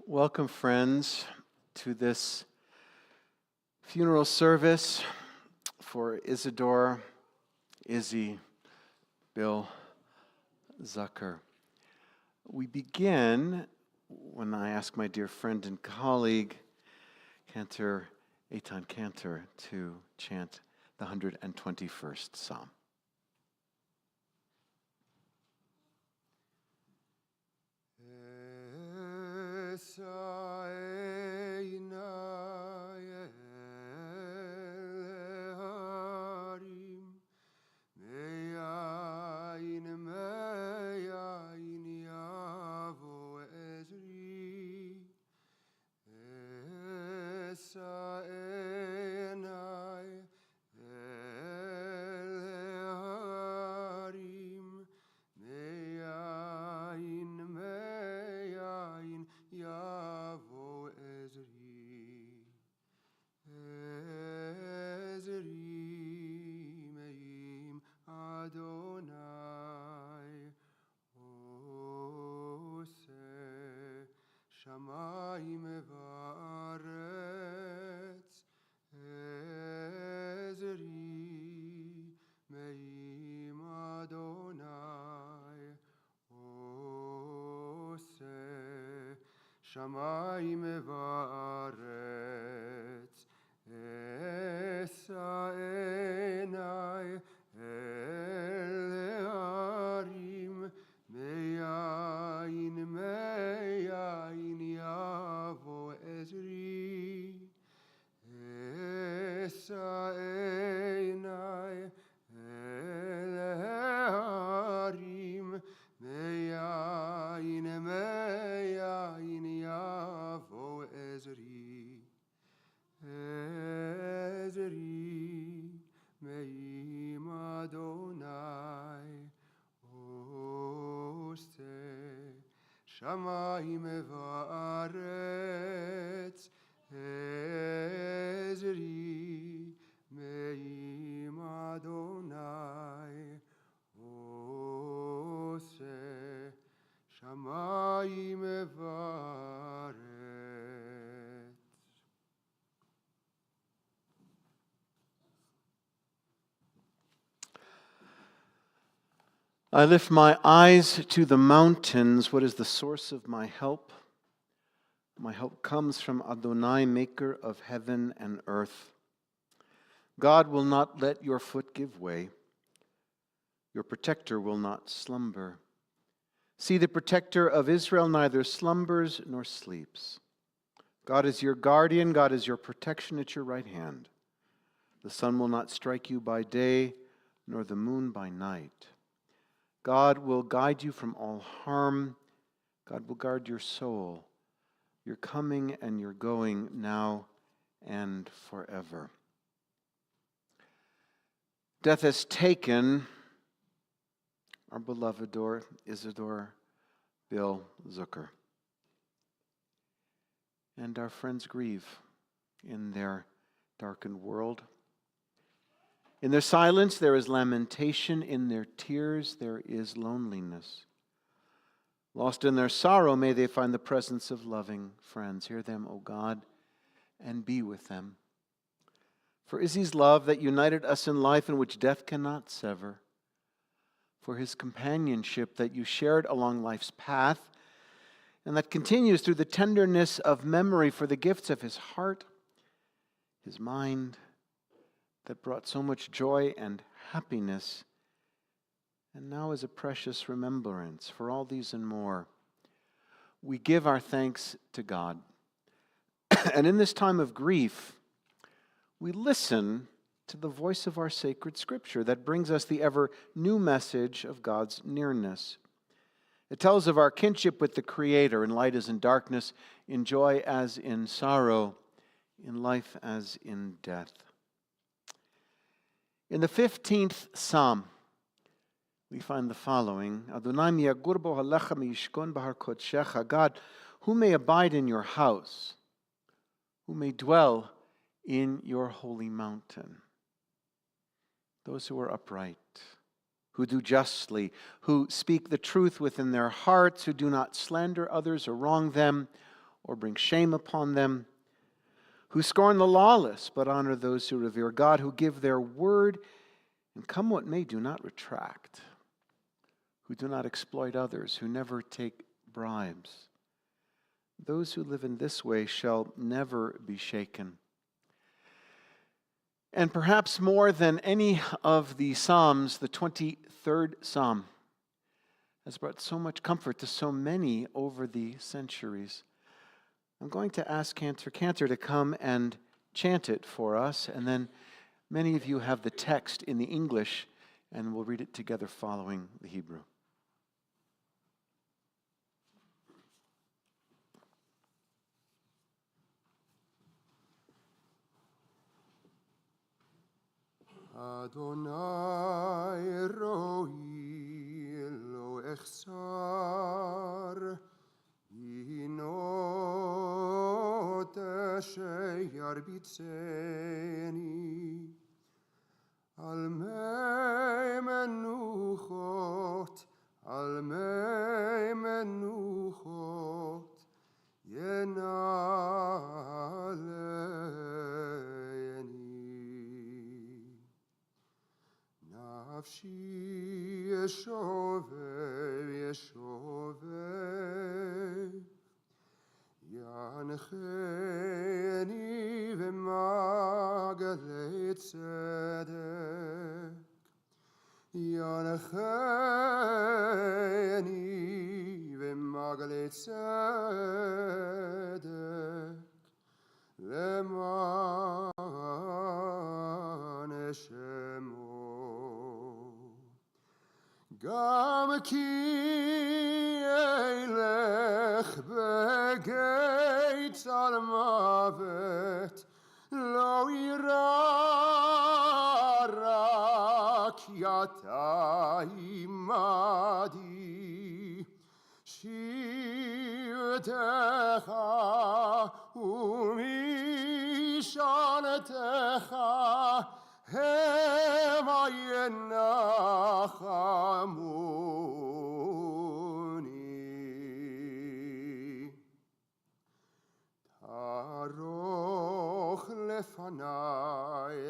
Welcome, friends, to this funeral service for Isadore, Izzy, Bill Zucker. We begin when I ask my dear friend and colleague, Eitan Cantor, to chant the 121st Psalm. Shamayim va'aretz, esa enai el harim, meyayin yavo ezri, esa enai el harim, meyayin yavo ezri, meim Adonai ose, shamayim va'aretz, ezri, meim Adonai ose, shamayim va'aretz. I lift my eyes to the mountains. What is the source of my help? My help comes from Adonai, maker of heaven and earth. God will not let your foot give way. Your protector will not slumber. See, the protector of Israel neither slumbers nor sleeps. God is your guardian. God is your protection at your right hand. The sun will not strike you by day, nor the moon by night. God will guide you from all harm. God will guard your soul, your coming and your going now and forever. Death has taken our beloved Isadore, Bill Zucker. And our friends grieve in their darkened world. In their silence, there is lamentation. In their tears, there is loneliness. Lost in their sorrow, may they find the presence of loving friends. Hear them, O God, and be with them. For Izzy's love that united us in life and which death cannot sever. For his companionship that you shared along life's path and that continues through the tenderness of memory, for the gifts of his heart, his mind, that brought so much joy and happiness, and now is a precious remembrance. For all these and more, we give our thanks to God. And in this time of grief, we listen to the voice of our sacred scripture that brings us the ever new message of God's nearness. It tells of our kinship with the Creator in light as in darkness, in joy as in sorrow, in life as in death. In the 15th Psalm, we find the following: Adonai miyagur bo halecha miyishkon bahar kodshecha. God, who may abide in your house, who may dwell in your holy mountain? Those who are upright, who do justly, who speak the truth within their hearts, who do not slander others or wrong them, or bring shame upon them, who scorn the lawless, but honor those who revere God, who give their word, and come what may, do not retract, who do not exploit others, who never take bribes. Those who live in this way shall never be shaken. And perhaps more than any of the Psalms, the 23rd Psalm has brought so much comfort to so many over the centuries. I'm going to ask Cantor to come and chant it for us, and then many of you have the text in the English, and we'll read it together following the Hebrew. Adonai roi lo echsar inot sheyar bitseni al mei menuchot yenaleni nafshi yeshove yancheni v'magalei tzedek yancheni v'magalei tzedek leman shemo gam ki eilech begeit al mavet lo ira rak yata imadi shivtecha umishanetecha hema yenachamuni taroch lefanai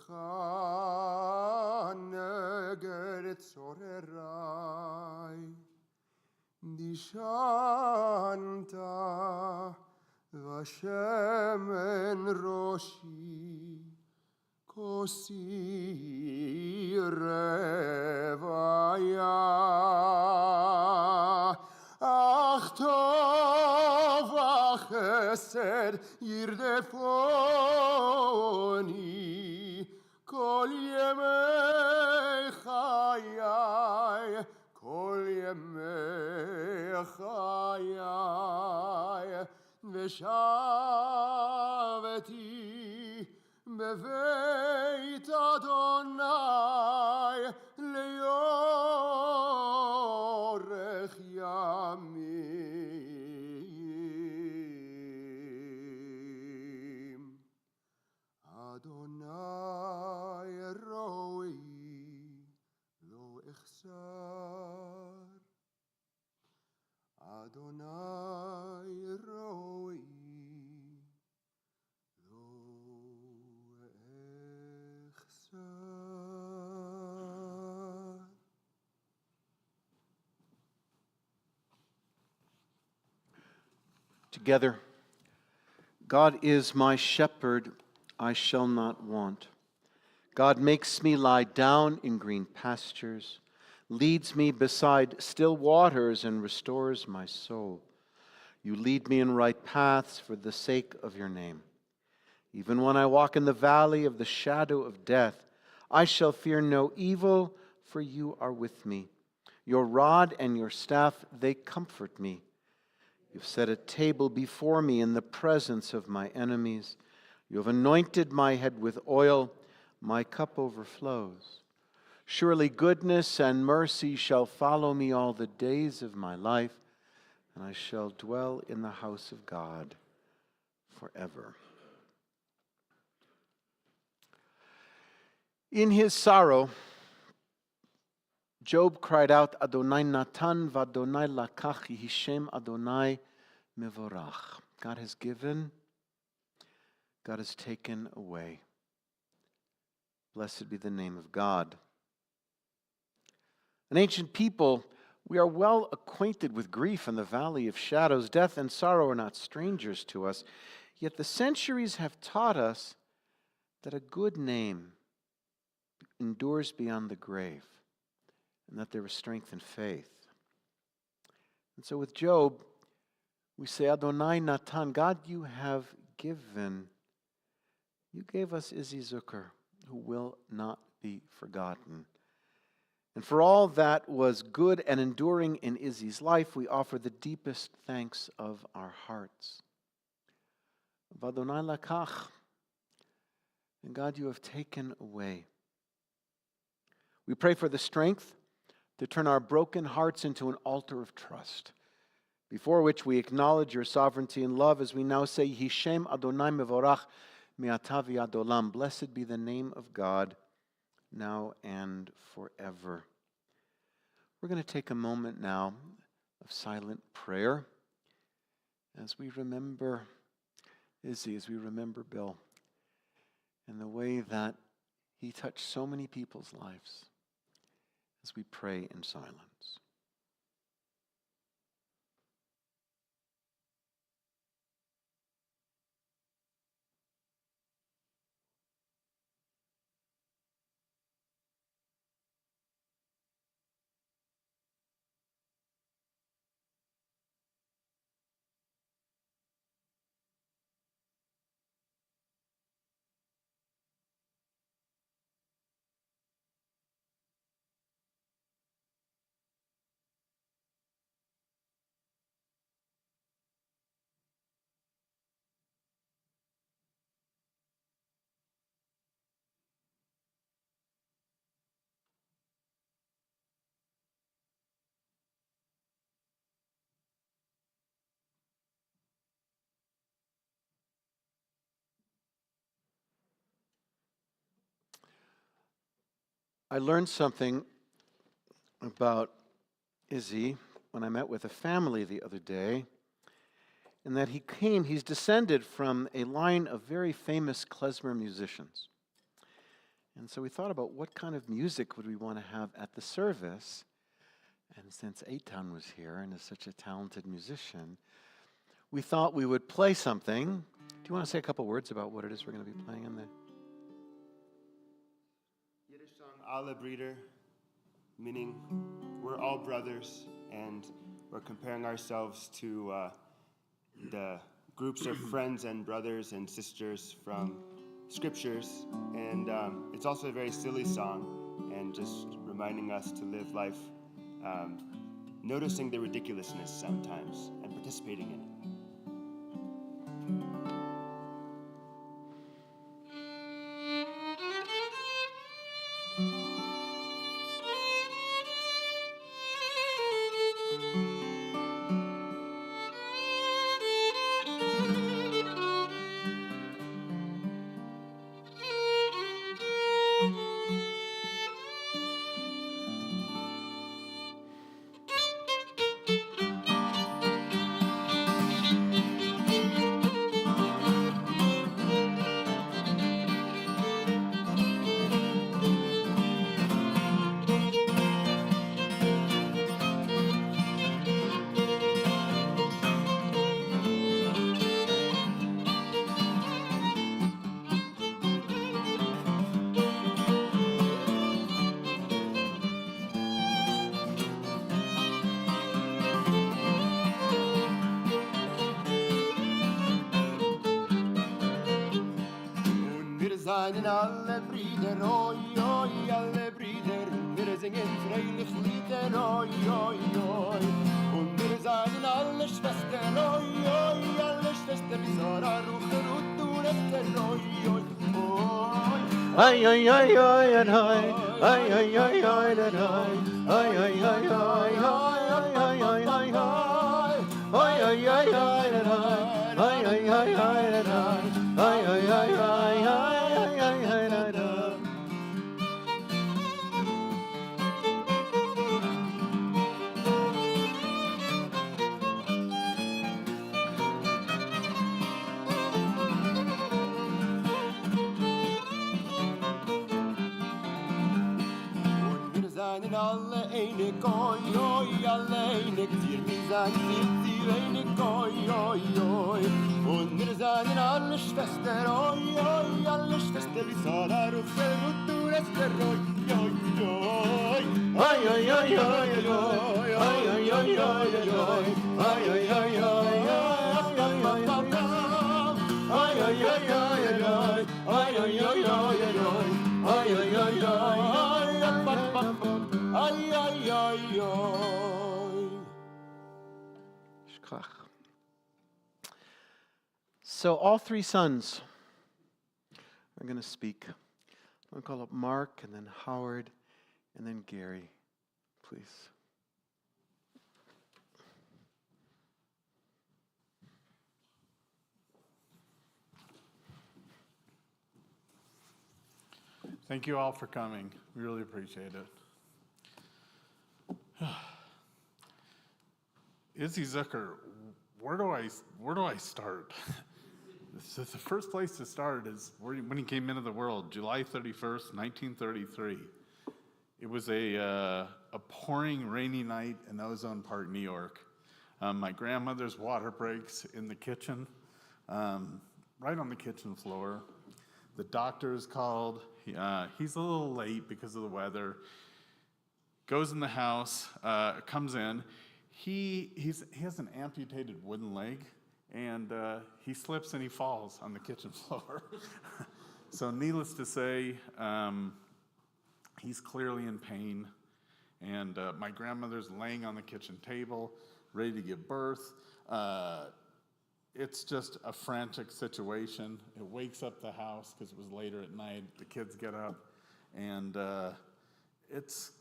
shulchan neged tzorerai dishanta Vashemen roshi kosi revaya ach tov chesed yirdefoni kol yemei chayai kol yemei chayai ושבתי בבית אדוני לאורך ימים. אדוני רואי לא אחסר. אדוני רואי לא אחסר. Together, God is my shepherd, I shall not want. God makes me lie down in green pastures, leads me beside still waters, and restores my soul. You lead me in right paths for the sake of your name. Even when I walk in the valley of the shadow of death, I shall fear no evil, for you are with me. Your rod and your staff, they comfort me. You've set a table before me in the presence of my enemies. You have anointed my head with oil. My cup overflows. Surely goodness and mercy shall follow me all the days of my life, and I shall dwell in the house of God forever. In his sorrow, Job cried out, Adonai natan v'Adonai lakach, Yehi Shem Adonai mevorach. God has given, God has taken away. Blessed be the name of God. An ancient people, we are well acquainted with grief and the valley of shadows. Death and sorrow are not strangers to us. Yet the centuries have taught us that a good name endures beyond the grave, and that there is strength in faith. And so with Job, we say, Adonai Natan, God, you have given. You gave us Izzy Zucker, who will not be forgotten. And for all that was good and enduring in Izzy's life, we offer the deepest thanks of our hearts. Adonai lakach, and God, you have taken away. We pray for the strength to turn our broken hearts into an altar of trust, before which we acknowledge your sovereignty and love, as we now say, Yehi Shem Adonai mevorach me'ata v'ad olam. Blessed be the name of God, now and forever. We're going to take a moment now of silent prayer as we remember Izzy, as we remember Bill, and the way that he touched so many people's lives, as we pray in silence. I learned something about Izzy when I met with a family the other day, and that he's descended from a line of very famous klezmer musicians. And so we thought about what kind of music would we want to have at the service. And since Eitan was here and is such a talented musician, we thought we would play something. Do you want to say a couple words about what it is we're going to be playing in there? Yiddish song Alle Brüder, meaning we're all brothers, and we're comparing ourselves to the groups of friends and brothers and sisters from scriptures. And it's also a very silly song, and just reminding us to live life noticing the ridiculousness sometimes and participating in it. Seinen alle Brüder, oi, oi, alle Brüder, wir singen freilich Lieder, oi, oi, oi. Und wir seinen alle Schwestern, oi, oi, alle Schwestern, wie Sarah, Rucher und du, Esther, oi, oi, oi. Ay, ay, ay, ay, ay, ay, ay, ay, ay, ay, ay, ay, ay, ay, ay, ay, ay, ay, ay. Ay, ay, ay, ay, ay, ay, ay, ay, ay, ay, ay, ay, ay, ay, ay. alle einig, oi, oi, alle einig, dir misan, dir einig, oi, oi, oi. Und wir seien alle Schwester, oi, oi, alle Schwester, wie Solar und Ferut, du lässt der Roi, oi, oi. Oi, oi, oi, oi, oi, oi, oi, oi, oi, oi, oi, oi, oi, So all three sons are going to speak. I'm going to call up Mark and then Howard and then Gary, please. Thank you all for coming. We really appreciate it. Izzy Zucker, where do I start? The first place to start is when he came into the world, July 31st, 1933. It was a pouring rainy night in Ozone Park, New York. My grandmother's water breaks in the kitchen, right on the kitchen floor. The doctor is called. He's a little late because of the weather. Goes in the house, comes in. He has an amputated wooden leg, and he slips and he falls on the kitchen floor. So needless to say, he's clearly in pain. And my grandmother's laying on the kitchen table, ready to give birth. It's just a frantic situation. It wakes up the house because it was later at night. The kids get up, and it's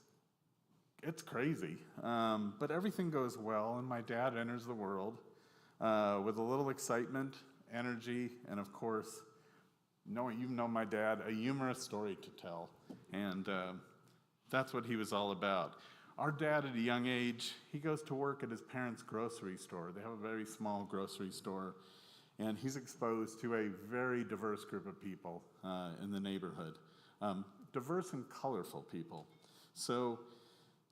crazy. But everything goes well, and my dad enters the world with a little excitement, energy, and of course, you know my dad, a humorous story to tell. And that's what he was all about. Our dad, at a young age, he goes to work at his parents' grocery store. They have a very small grocery store, and he's exposed to a very diverse group of people in the neighborhood. Diverse and colorful people. So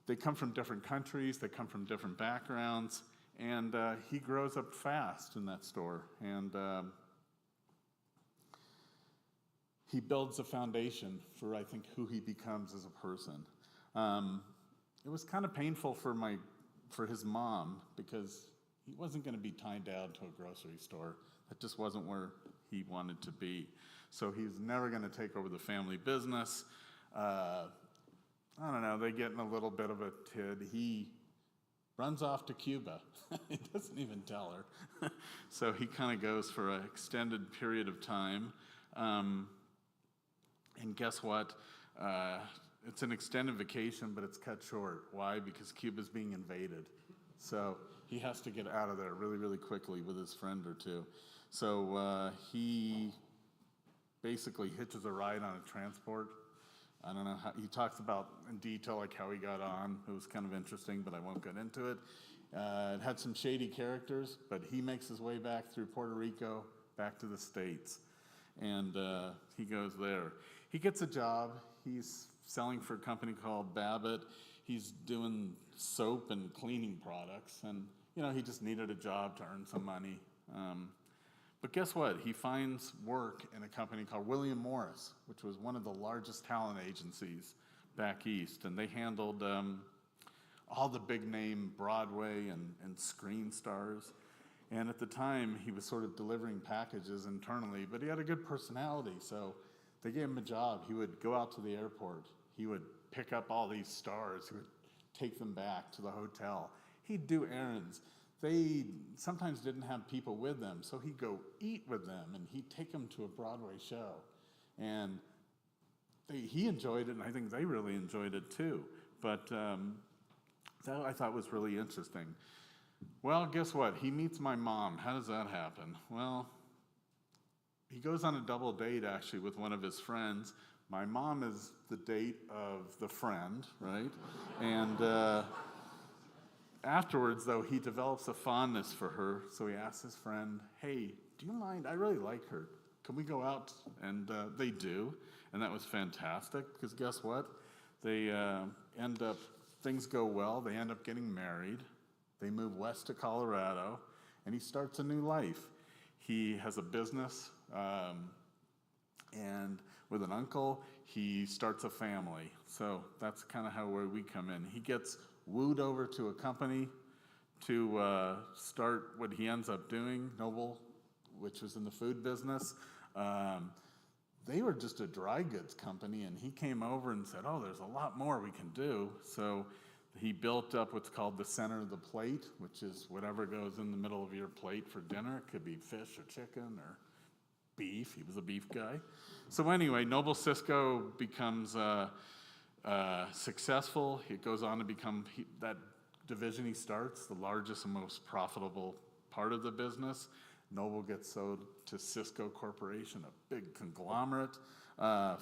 they come from different countries, they come from different backgrounds, and he grows up fast in that store. And he builds a foundation for, I think, who he becomes as a person. It was kind of painful for his mom because he wasn't going to be tied down to a grocery store. That just wasn't where he wanted to be. So he was never going to take over the family business. I don't know, they get in a little bit of a tid. He runs off to Cuba. He doesn't even tell her. So he kind of goes for an extended period of time. And guess what? It's an extended vacation, but it's cut short. Why? Because Cuba's being invaded. So he has to get out of there really, really quickly with his friend or two. So he basically hitches a ride on a transport. I don't know how, he talks about in detail like how he got on. It was kind of interesting, but I won't get into it. It had some shady characters, but he makes his way back through Puerto Rico, back to the States. And he goes there. He gets a job. He's selling for a company called Babbitt. He's doing soap and cleaning products. And, he just needed a job to earn some money. But guess what? He finds work in a company called William Morris, which was one of the largest talent agencies back east. And they handled all the big name Broadway and screen stars. And at the time, he was sort of delivering packages internally, but he had a good personality, so they gave him a job. He would go out to the airport. He would pick up all these stars. He would take them back to the hotel. He'd do errands. They sometimes didn't have people with them, so he'd go eat with them, and he'd take them to a Broadway show. And he enjoyed it, and I think they really enjoyed it too. But that I thought was really interesting. Well, guess what? He meets my mom. How does that happen? Well, he goes on a double date, actually, with one of his friends. My mom is the date of the friend, right? And afterwards, though, he develops a fondness for her. So he asks his friend, hey, do you mind? I really like her. Can we go out? And they do. And that was fantastic, because guess what? They end up things go well. They end up getting married. They move west to Colorado, and he starts a new life. He has a business, and with an uncle, he starts a family. So that's kind of where we come in. He gets wooed over to a company to start what he ends up doing, Noble, which was in the food business. They were just a dry goods company, and he came over and said, oh, there's a lot more we can do. So he built up what's called the center of the plate, which is whatever goes in the middle of your plate for dinner. It could be fish or chicken or beef. He was a beef guy. So anyway, Noble Sysco becomes successful. It goes on to become, that division he starts, the largest and most profitable part of the business. Noble gets sold to Sysco Corporation, a big conglomerate,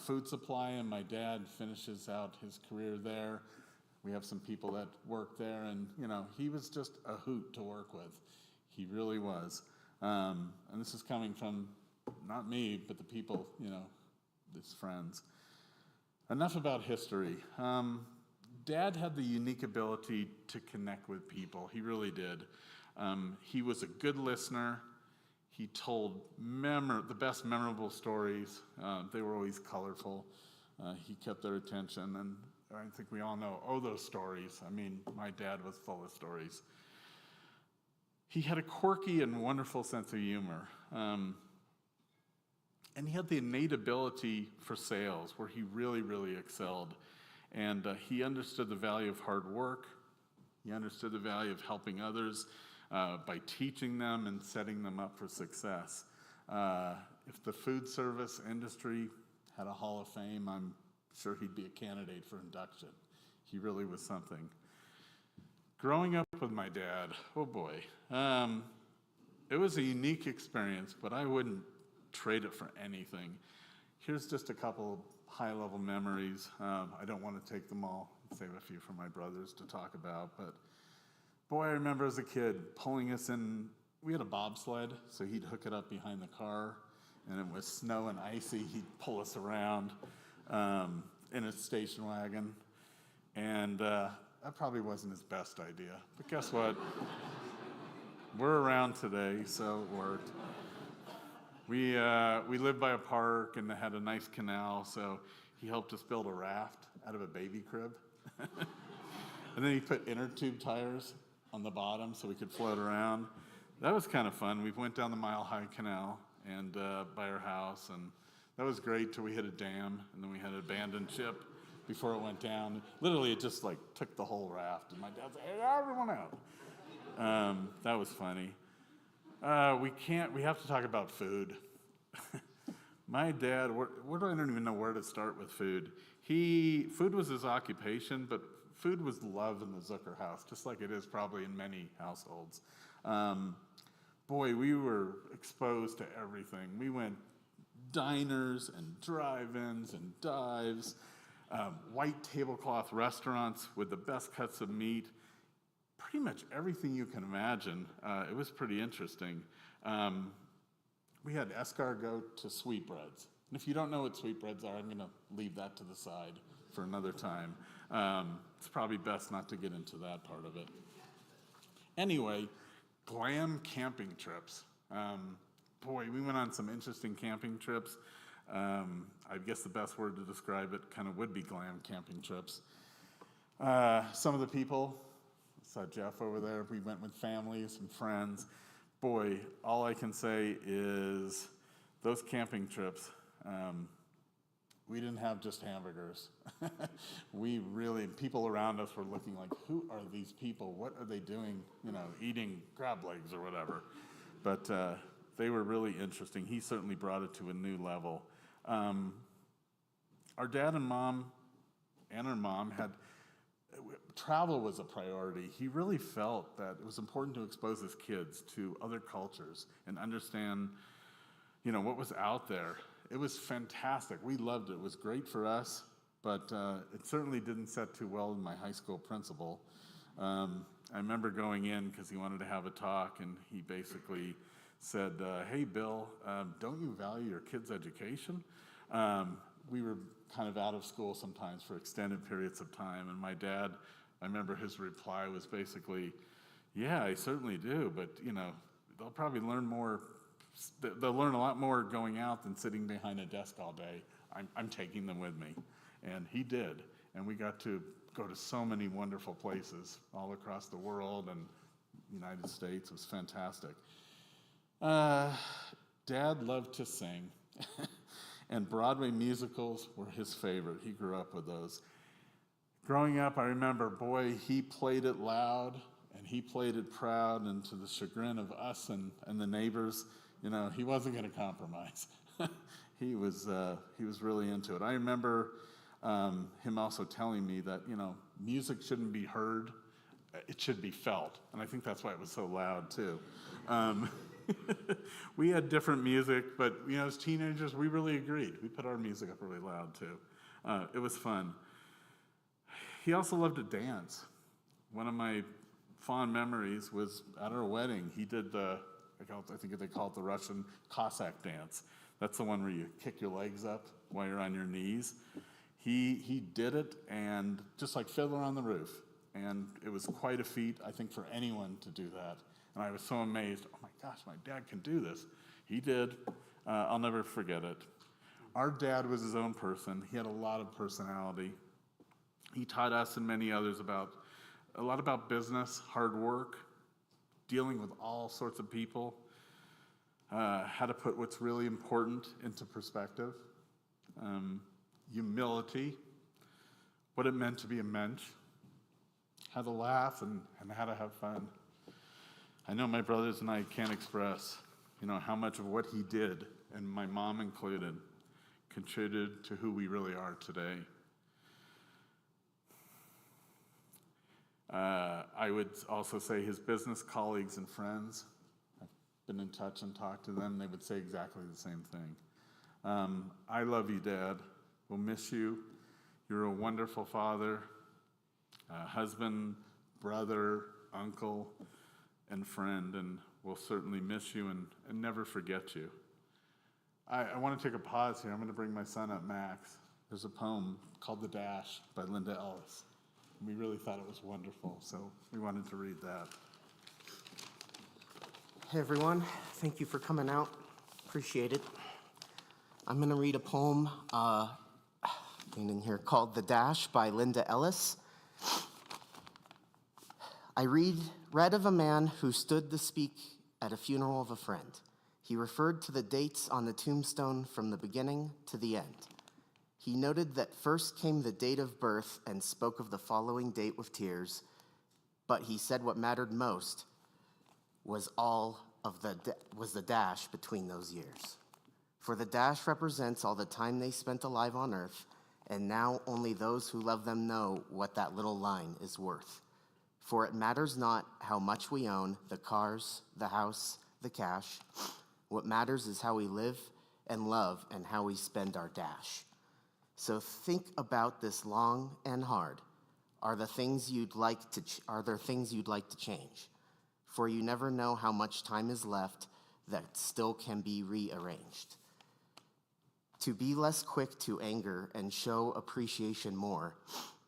food supply, and my dad finishes out his career there. We have some people that work there, and he was just a hoot to work with. He really was. And this is coming from not me, but the people, his friends. Enough about history. Dad had the unique ability to connect with people. He really did. He was a good listener. He told the best memorable stories. They were always colorful. He kept their attention, and I think we all know, those stories. I mean, my dad was full of stories. He had a quirky and wonderful sense of humor. And he had the innate ability for sales, where he really, really excelled. And he understood the value of hard work. He understood the value of helping others by teaching them and setting them up for success. If the food service industry had a Hall of Fame, I'm sure he'd be a candidate for induction. He really was something. Growing up with my dad, oh boy, it was a unique experience, but I wouldn't trade it for anything. Here's just a couple high-level memories. I don't want to take them all, save a few for my brothers to talk about, but boy, I remember as a kid pulling us in. We had a bobsled, so he'd hook it up behind the car, and it was snow and icy. He'd pull us around in a station wagon, and that probably wasn't his best idea. But guess what? We're around today, so it worked. We lived by a park and had a nice canal, so he helped us build a raft out of a baby crib. And then he put inner tube tires on the bottom so we could float around. That was kind of fun. We went down the Mile High Canal and by our house, and that was great till we hit a dam, and then we had an abandoned ship before it went down. Literally, it just took the whole raft, and my dad said, "Hey, everyone out." That was funny. We have to talk about food. My dad, I don't even know where to start with food. Food was his occupation, but food was love in the Zucker house, just like it is probably in many households. Boy, we were exposed to everything. We went diners and drive-ins and dives, white tablecloth restaurants with the best cuts of meat, pretty much everything you can imagine. It was pretty interesting. We had escargot to sweetbreads. And if you don't know what sweetbreads are, I'm going to leave that to the side for another time. It's probably best not to get into that part of it. Anyway, glam camping trips. Boy, we went on some interesting camping trips. I guess the best word to describe it kind of would be glam camping trips. Some of the people, I saw Jeff over there, we went with families and friends. Boy, all I can say is those camping trips, we didn't have just hamburgers. People around us were looking like, who are these people? What are they doing, eating crab legs or whatever? But they were really interesting. He certainly brought it to a new level. Our dad and mom, and our mom travel was a priority. He really felt that it was important to expose his kids to other cultures and understand, what was out there. It was fantastic. We loved it. It was great for us, but it certainly didn't set too well in my high school principal. I remember going in because he wanted to have a talk, and he basically said, "Hey, Bill, don't you value your kids' education?" We were kind of out of school sometimes for extended periods of time, and my dad I remember his reply was basically, yeah, I certainly do, but, they'll probably learn more, they'll learn a lot more going out than sitting behind a desk all day. I'm taking them with me. And he did. And we got to go to so many wonderful places all across the world and United States. It was fantastic. Dad loved to sing, and Broadway musicals were his favorite. He grew up with those. Growing up, I remember, boy, he played it loud, and he played it proud, and to the chagrin of us and the neighbors, he wasn't going to compromise. He was really into it. I remember him also telling me that, music shouldn't be heard, it should be felt. And I think that's why it was so loud, too. We had different music, but, as teenagers, we really agreed. We put our music up really loud, too. It was fun. He also loved to dance. One of my fond memories was at our wedding. He did I think they call it the Russian Cossack dance. That's the one where you kick your legs up while you're on your knees. He did it, and just like Fiddler on the Roof. And it was quite a feat, I think, for anyone to do that. And I was so amazed. Oh my gosh, my dad can do this. He did. I'll never forget it. Our dad was his own person. He had a lot of personality. He taught us and many others a lot about business, hard work, dealing with all sorts of people, how to put what's really important into perspective, humility, what it meant to be a mensch, how to laugh and how to have fun. I know my brothers and I can't express, how much of what he did, and my mom included, contributed to who we really are today. I would also say his business colleagues and friends, I've been in touch and talked to them, they would say exactly the same thing. I love you, Dad. We'll miss you. You're a wonderful father, husband, brother, uncle, and friend, and we'll certainly miss you and never forget you. I want to take a pause here. I'm going to bring my son up, Max. There's a poem called The Dash by Linda Ellis. We really thought it was wonderful, so we wanted to read that. Hey everyone, thank you for coming out. Appreciate it. I'm going to read a poem in here called The Dash by Linda Ellis. I read of a man who stood to speak at a funeral of a friend. He referred to the dates on the tombstone from the beginning to the end. He noted that first came the date of birth and spoke of the following date with tears, but he said what mattered most was the dash between those years. For the dash represents all the time they spent alive on earth, and now only those who love them know what that little line is worth. For it matters not how much we own, the cars, the house, the cash. What matters is how we live and love and how we spend our dash. So think about this long and hard. Are there things you'd like to change? For you never know how much time is left that still can be rearranged. To be less quick to anger and show appreciation more,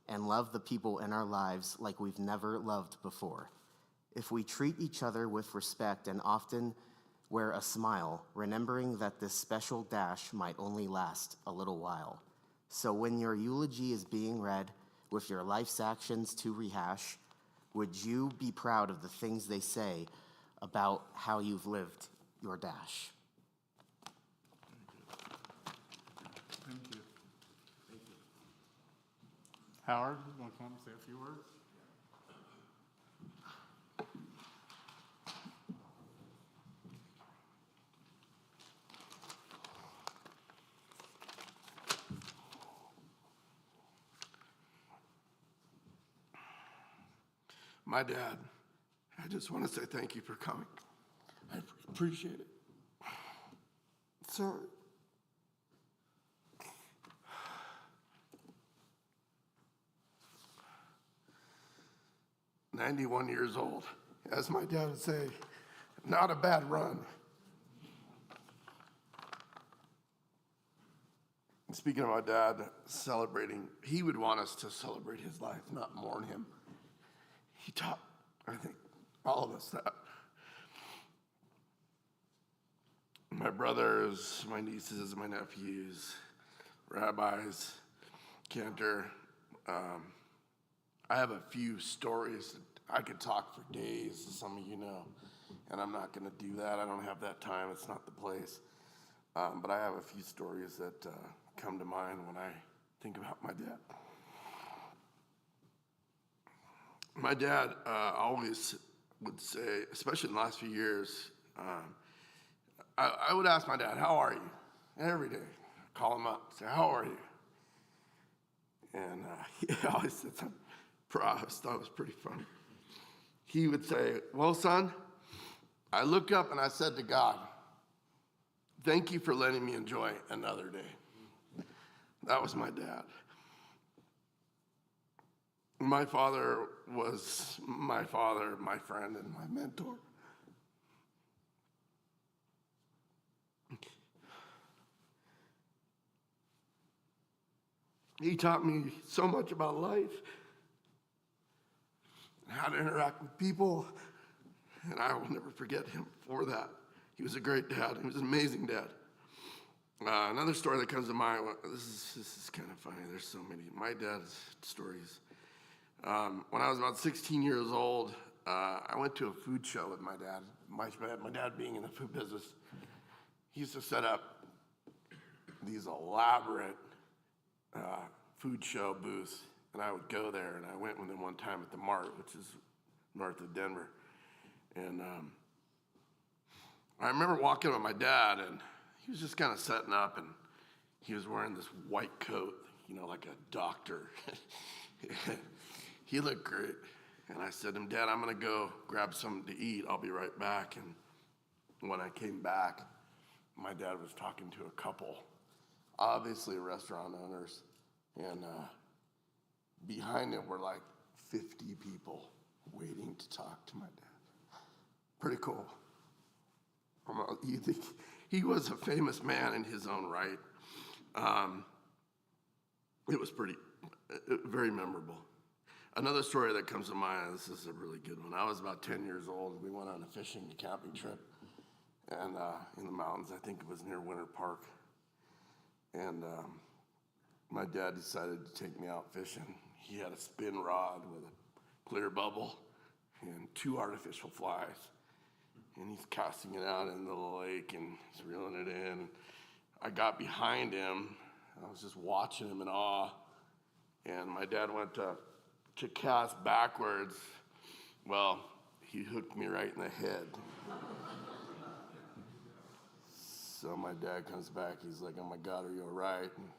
and love the people in our lives like we've never loved before. If we treat each other with respect and often wear a smile, remembering that this special dash might only last a little while. So when your eulogy is being read with your life's actions to rehash, would you be proud of the things they say about how you've lived your dash? Thank you. Howard, you want to come and say a few words? My dad, I just want to say thank you for coming. I appreciate it. Sir, 91 years old. As my dad would say, not a bad run. Speaking of my dad celebrating, he would want us to celebrate his life, not mourn him. he taught, I think, all of us that. My brothers, my nieces, my nephews, rabbis, cantor. I have a few stories that I could talk for days, as some of you know, and I'm not going to do that. I don't have that time. It's not the place. But I have a few stories that come to mind when I think about my dad. My dad always would say, especially in the last few years, I would ask my dad, "How are you?" Every day. Call him up, say, "How are you?" And he always said something I thought was pretty funny. He would say, "Well, son, I looked up and I said to God, thank you for letting me enjoy another day." That was my dad. My father was my friend, and my mentor. He taught me so much about life, and how to interact with people, and I will never forget him for that. He was a great dad. He was an amazing dad. Another story that comes to mind, this is kind of funny. There's so many. My dad's stories. When I was about 16 years old, I went to a food show with my dad. My dad being in the food business, he used to set up these elaborate food show booths, and I would go there, and I went with him one time at the Mart, which is north of Denver. And I remember walking with my dad, and he was just kind of setting up, and he was wearing this white coat, like a doctor. He looked great. And I said to him, "Dad, I'm going to go grab something to eat. I'll be right back." And when I came back, my dad was talking to a couple, obviously restaurant owners, and behind him were like 50 people waiting to talk to my dad. Pretty cool. You think he was a famous man in his own right. It was very memorable. Another story that comes to mind, this is a really good one. I was about 10 years old. We went on a fishing and camping trip, and in the mountains. I think it was near Winter Park. And my dad decided to take me out fishing. He had a spin rod with a clear bubble and 2 artificial flies. And he's casting it out into the lake, and he's reeling it in. I got behind him. I was just watching him in awe. And my dad went to cast backwards. Well, he hooked me right in the head. So my dad comes back. He's like, "Oh my God, are you all right?" And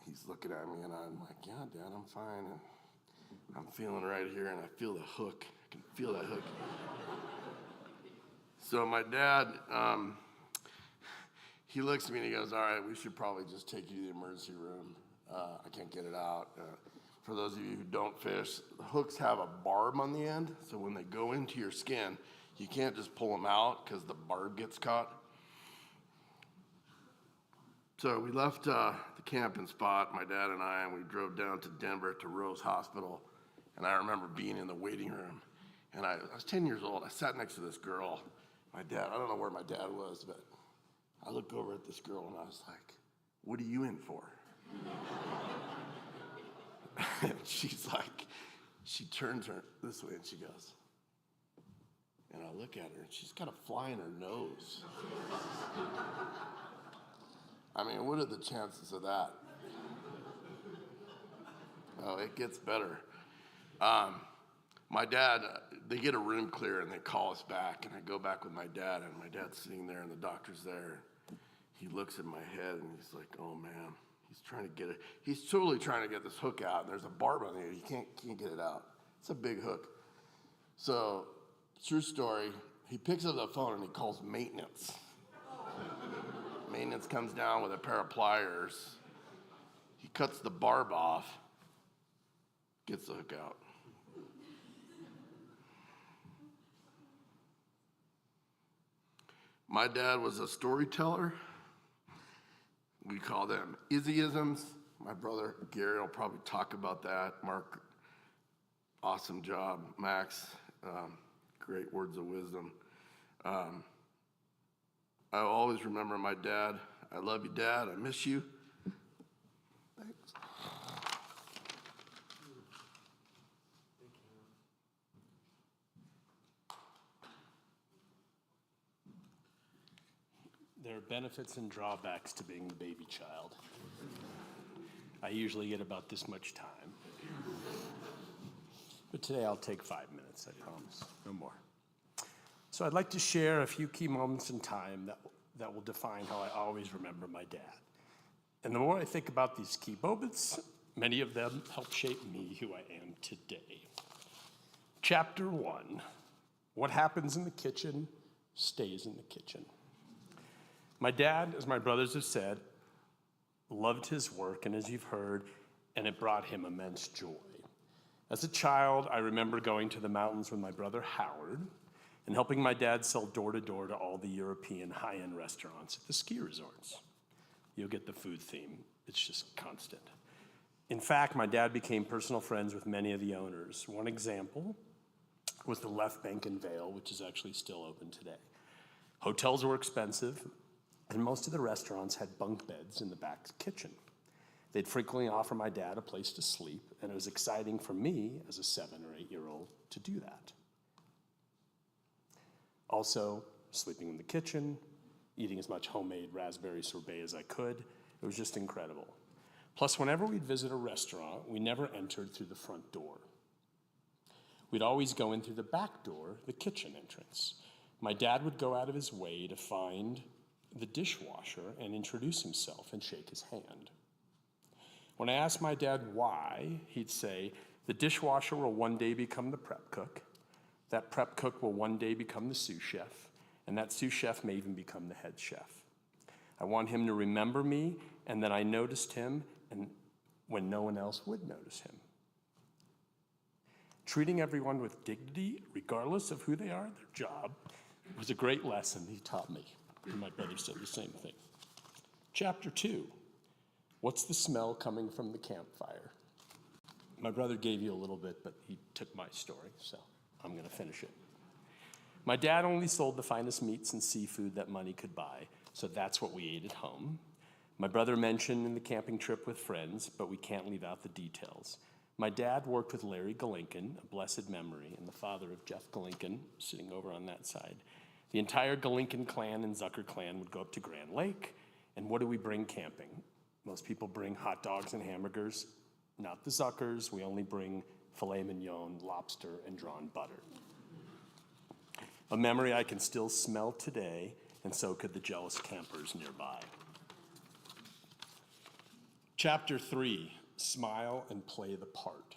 he's looking at me, and I'm like, "Yeah, Dad, I'm fine. And I'm feeling right here, and I feel the hook. I can feel that hook." So my dad, he looks at me and he goes, "All right, we should probably just take you to the emergency room. I can't get it out." For those of you who don't fish, hooks have a barb on the end, so when they go into your skin, you can't just pull them out because the barb gets caught. So we left the camping spot, my dad and I, and we drove down to Denver to Rose Hospital. And I remember being in the waiting room, and I was 10 years old. I sat next to this girl. My dad, I don't know where my dad was, but I looked over at this girl, and I was like, "What are you in for?" And she's like, she turns her this way and she goes, and I look at her and she's got a fly in her nose. I mean, what are the chances of that? Oh, it gets better. My dad, they get a room clear and they call us back, and I go back with my dad, and my dad's sitting there and the doctor's there. He looks at my head and he's like, "Oh man." He's trying to get it. He's totally trying to get this hook out, and there's a barb on it. He can't get it out. It's a big hook. So, true story, he picks up the phone and he calls maintenance. Maintenance comes down with a pair of pliers. He cuts the barb off, gets the hook out. My dad was a storyteller. We call them Izzyisms. My brother Gary will probably talk about that. Mark awesome job, Max. Great words of wisdom. I always remember my dad. I love you, Dad. I miss you. Thanks. There are benefits and drawbacks to being the baby child. I usually get about this much time. But today I'll take 5 minutes, I promise, no more. So I'd like to share a few key moments in time that will define how I always remember my dad. And the more I think about these key moments, many of them help shape me who I am today. Chapter 1, what happens in the kitchen stays in the kitchen. My dad, as my brothers have said, loved his work, and as you've heard, and it brought him immense joy. As a child, I remember going to the mountains with my brother Howard and helping my dad sell door-to-door to all the European high-end restaurants at the ski resorts. You'll get the food theme. It's just constant. In fact, my dad became personal friends with many of the owners. One example was the Left Bank in Vail, which is actually still open today. Hotels were expensive, and most of the restaurants had bunk beds in the back kitchen. They'd frequently offer my dad a place to sleep, and it was exciting for me as a 7 or 8-year-old to do that. Also, sleeping in the kitchen, eating as much homemade raspberry sorbet as I could, it was just incredible. Plus, whenever we'd visit a restaurant, we never entered through the front door. We'd always go in through the back door, the kitchen entrance. My dad would go out of his way to find the dishwasher and introduce himself and shake his hand. When I asked my dad why, he'd say, the dishwasher will one day become the prep cook, that prep cook will one day become the sous chef, and that sous chef may even become the head chef. I want him to remember me and that I noticed him and when no one else would notice him. Treating everyone with dignity, regardless of who they are, their job, was a great lesson he taught me. And my brother said the same thing. Chapter 2, what's the smell coming from the campfire? My brother gave you a little bit, but he took my story, so I'm going to finish it. My dad only sold the finest meats and seafood that money could buy, so that's what we ate at home. My brother mentioned in the camping trip with friends, but we can't leave out the details. My dad worked with Larry Galinkin, a blessed memory, and the father of Jeff Galinkin, sitting over on that side. The entire Galinkin clan and Zucker clan would go up to Grand Lake, and what do we bring camping? Most people bring hot dogs and hamburgers. Not the Zuckers. We only bring filet mignon, lobster, and drawn butter. A memory I can still smell today, and so could the jealous campers nearby. Chapter 3, smile and play the part.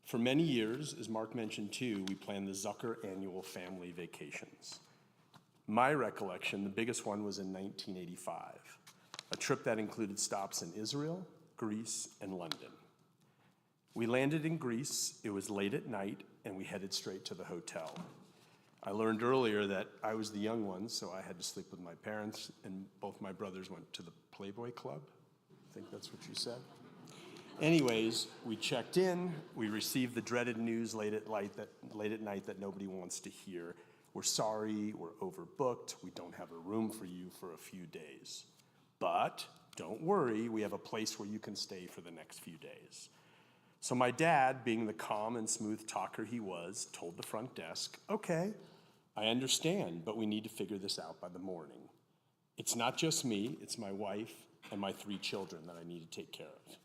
For many years, as Mark mentioned too, we planned the Zucker annual family vacations. My recollection, the biggest one was in 1985, a trip that included stops in Israel, Greece, and London. We landed in Greece, it was late at night, and we headed straight to the hotel. I learned earlier that I was the young one, so I had to sleep with my parents, and both my brothers went to the Playboy Club. I think that's what you said. Anyways, we checked in, we received the dreaded news late at night that nobody wants to hear. We're sorry, we're overbooked, we don't have a room for you for a few days. But don't worry, we have a place where you can stay for the next few days. So my dad, being the calm and smooth talker he was, told the front desk, okay, I understand, but we need to figure this out by the morning. It's not just me, it's my wife and my 3 children that I need to take care of.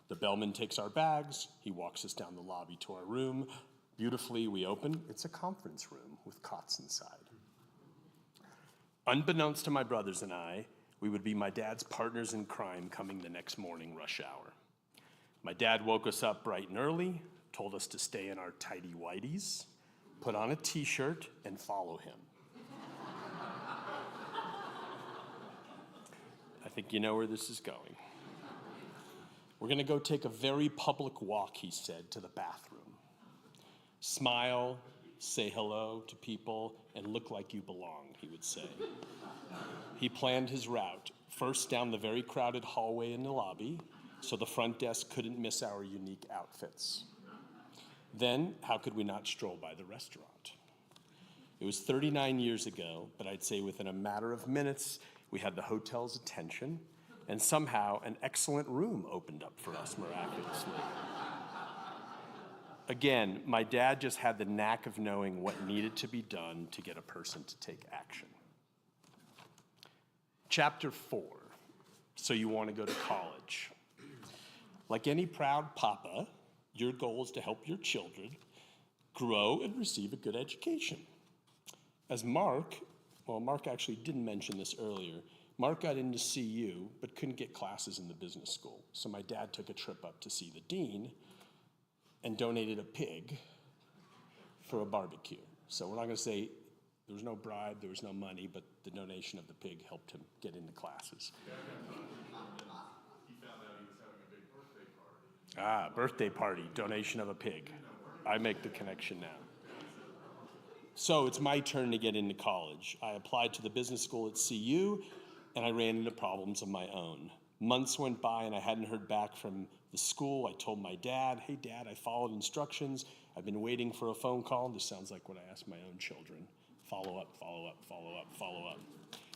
The bellman takes our bags, he walks us down the lobby to our room. Beautifully, we open, it's a conference room with cots inside. Unbeknownst to my brothers and I, we would be my dad's partners in crime coming the next morning rush hour. My dad woke us up bright and early, told us to stay in our tidy whities, put on a t-shirt, and follow him. I think you know where this is going. We're gonna go take a very public walk, he said, to the bathroom. Smile, say hello to people, and look like you belong, he would say. He planned his route, first down the very crowded hallway in the lobby, so the front desk couldn't miss our unique outfits. Then, how could we not stroll by the restaurant? It was 39 years ago, but I'd say within a matter of minutes, we had the hotel's attention, and somehow an excellent room opened up for us miraculously. Again, my dad just had the knack of knowing what needed to be done to get a person to take action. Chapter 4, so you want to go to college. Like any proud papa, your goal is to help your children grow and receive a good education. As Mark actually didn't mention this earlier, Mark got into CU but couldn't get classes in the business school. So my dad took a trip up to see the dean and donated a pig for a barbecue. So we're not going to say there was no bribe, there was no money, but the donation of the pig helped him get into classes. Birthday party, donation of a pig. I make the connection now. So it's my turn to get into college. I applied to the business school at CU, and I ran into problems of my own. Months went by, and I hadn't heard back from the school. I told my dad, hey, Dad, I followed instructions. I've been waiting for a phone call. This sounds like what I ask my own children. Follow up, follow up, follow up, follow up.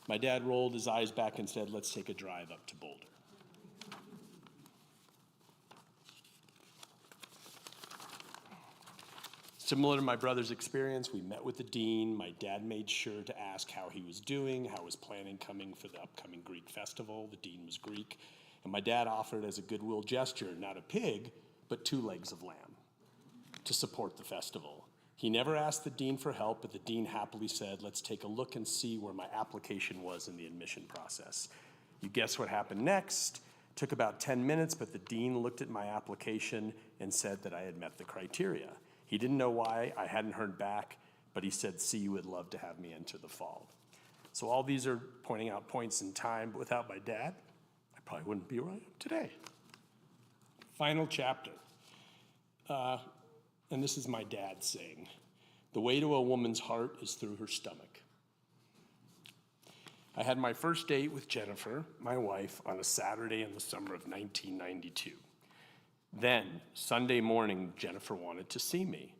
My dad rolled his eyes back and said, let's take a drive up to Boulder. Similar to my brother's experience, we met with the dean. My dad made sure to ask how he was doing, how his planning coming for the upcoming Greek festival. The dean was Greek. And my dad offered as a goodwill gesture, not a pig, but 2 legs of lamb to support the festival. He never asked the dean for help, but the dean happily said, let's take a look and see where my application was in the admission process. You guess what happened next? Took about 10 minutes, but the dean looked at my application and said that I had met the criteria. He didn't know why I hadn't heard back, but he said, CU would love to have me enter the fall. So all these are pointing out points in time, but without my dad, I probably wouldn't be where I am today. Final chapter. And this is my dad saying, the way to a woman's heart is through her stomach. I had my first date with Jennifer, my wife, on a Saturday in the summer of 1992. Then, Sunday morning, Jennifer wanted to see me,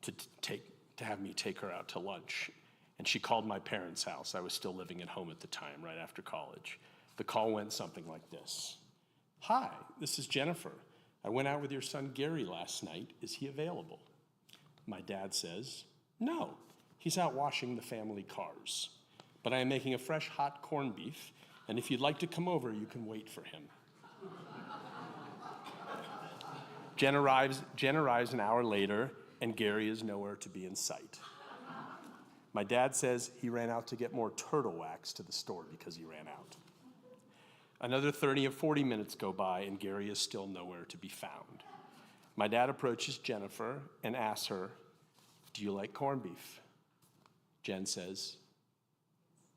to have me take her out to lunch. And she called my parents' house. I was still living at home at the time, right after college. The call went something like this. Hi, this is Jennifer. I went out with your son Gary last night. Is he available? My dad says, no, he's out washing the family cars. But I am making a fresh hot corned beef, and if you'd like to come over, you can wait for him. Jen arrives an hour later, and Gary is nowhere to be in sight. My dad says he ran out to get more turtle wax to the store because he ran out. Another 30 or 40 minutes go by, and Gary is still nowhere to be found. My dad approaches Jennifer and asks her, do you like corned beef? Jen says,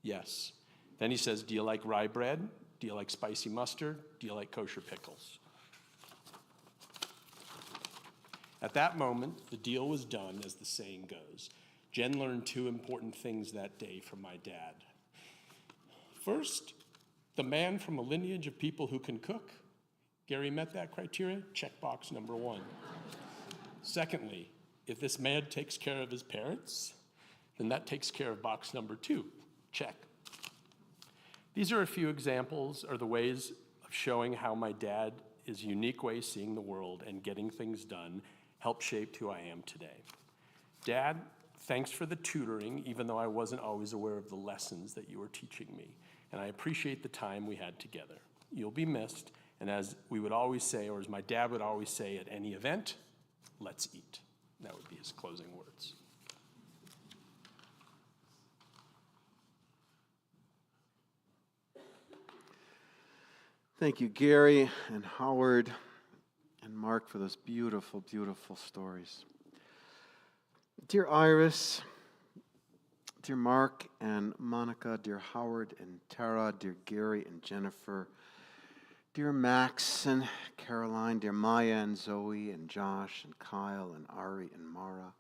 yes. Then he says, do you like rye bread? Do you like spicy mustard? Do you like kosher pickles? At that moment, the deal was done, as the saying goes. Jen learned 2 important things that day from my dad. First, the man from a lineage of people who can cook. Gary met that criteria, checkbox number 1. Secondly, if this man takes care of his parents, then that takes care of box number 2, check. These are a few examples, or the ways of showing how my dad is unique way seeing the world and getting things done helped shape who I am today. Dad, thanks for the tutoring, even though I wasn't always aware of the lessons that you were teaching me. And I appreciate the time we had together. You'll be missed, and as we would always say, or as my dad would always say at any event, let's eat. That would be his closing words. Thank you, Gary and Howard and Mark, for those beautiful, beautiful stories. Dear Iris, dear Mark and Monica, dear Howard and Tara, dear Gary and Jennifer, dear Max and Caroline, dear Maya and Zoe and Josh and Kyle and Ari and Mara,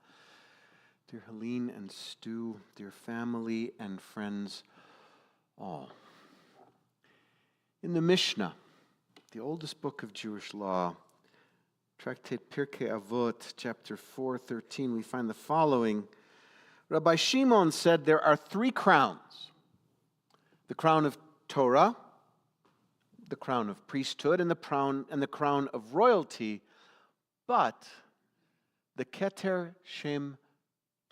dear Helene and Stu, dear family and friends all. In the Mishnah, the oldest book of Jewish law, Tractate Pirkei Avot, chapter 4:13, we find the following. Rabbi Shimon said there are three crowns: the crown of Torah, the crown of priesthood, and the crown of royalty, but the Keter Shem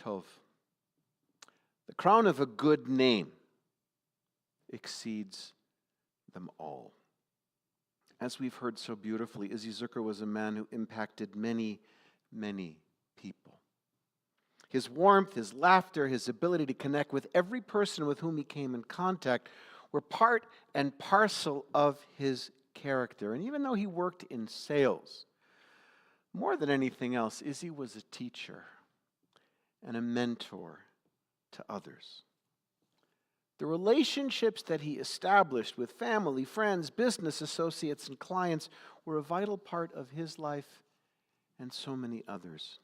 Tov, the crown of a good name, exceeds them all. As we've heard so beautifully, Izzy Zucker was a man who impacted many, many people. His warmth, his laughter, his ability to connect with every person with whom he came in contact were part and parcel of his character. And even though he worked in sales, more than anything else, Izzy was a teacher and a mentor to others. The relationships that he established with family, friends, business associates, and clients were a vital part of his life and so many others.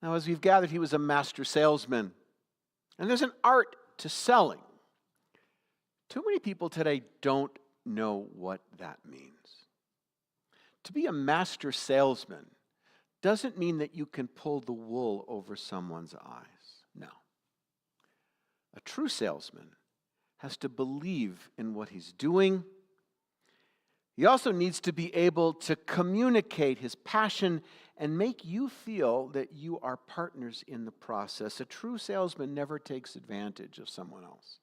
Now, as we've gathered, he was a master salesman. And there's an art to selling. Too many people today don't know what that means. To be a master salesman doesn't mean that you can pull the wool over someone's eyes. No. A true salesman has to believe in what he's doing. He also needs to be able to communicate his passion and make you feel that you are partners in the process. A true salesman never takes advantage of someone else.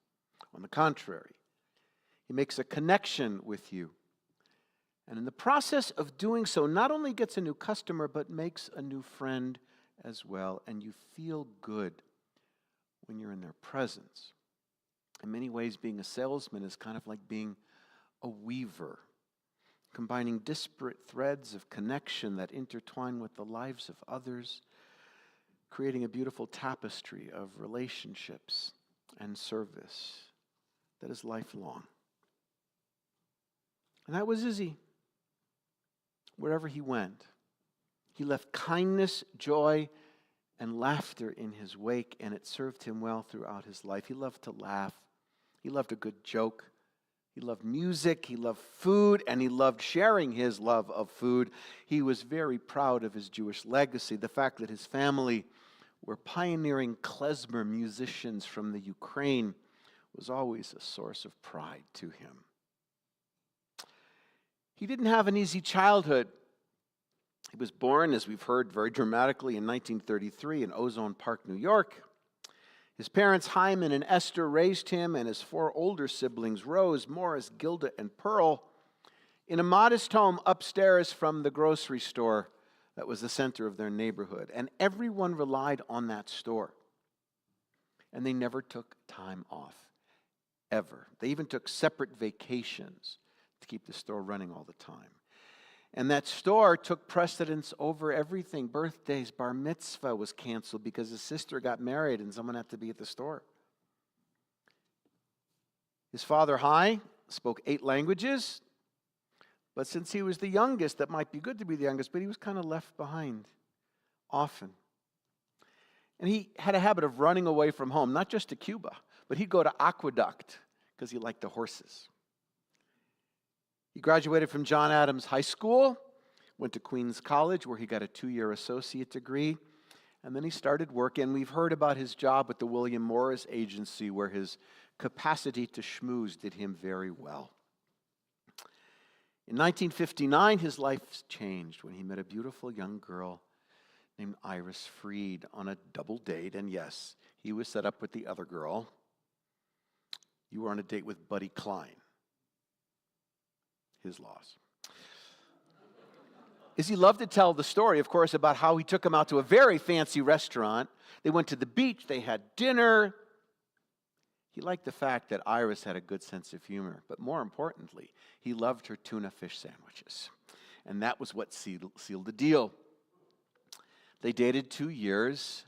On the contrary, he makes a connection with you. And in the process of doing so, not only gets a new customer, but makes a new friend as well. And you feel good when you're in their presence. In many ways, being a salesman is kind of like being a weaver, combining disparate threads of connection that intertwine with the lives of others, creating a beautiful tapestry of relationships and service that is lifelong. And that was Izzy. Wherever he went, he left kindness, joy, and laughter in his wake, and it served him well throughout his life. He loved to laugh. He loved a good joke. He loved music. He loved food, and he loved sharing his love of food. He was very proud of his Jewish legacy, the fact that his family were pioneering klezmer musicians from the Ukraine was always a source of pride to him. He didn't have an easy childhood. He was born, as we've heard very dramatically, in 1933 in Ozone Park, New York. His parents, Hyman and Esther, raised him and his four older siblings, Rose, Morris, Gilda, and Pearl, in a modest home upstairs from the grocery store that was the center of their neighborhood. And everyone relied on that store. And they never took time off, ever. They even took separate vacations to keep the store running all the time. And that store took precedence over everything. Birthdays, bar mitzvah was canceled because his sister got married and someone had to be at the store. His father, Hai, spoke 8 languages. But since he was the youngest, that might be good to be the youngest, but he was kind of left behind often. And he had a habit of running away from home, not just to Cuba, but he'd go to Aqueduct because he liked the horses. He graduated from John Adams High School, went to Queens College where he got a 2-year associate degree, and then he started work. And we've heard about his job at the William Morris Agency where his capacity to schmooze did him very well. In 1959, his life changed when he met a beautiful young girl named Iris Freed on a double date. And yes, he was set up with the other girl. You were on a date with Buddy Klein. His loss. Izzy loved to tell the story, of course, about how he took him out to a very fancy restaurant. They went to the beach, they had dinner. He liked the fact that Iris had a good sense of humor, but more importantly, he loved her tuna fish sandwiches. And that was what sealed the deal. They dated 2 years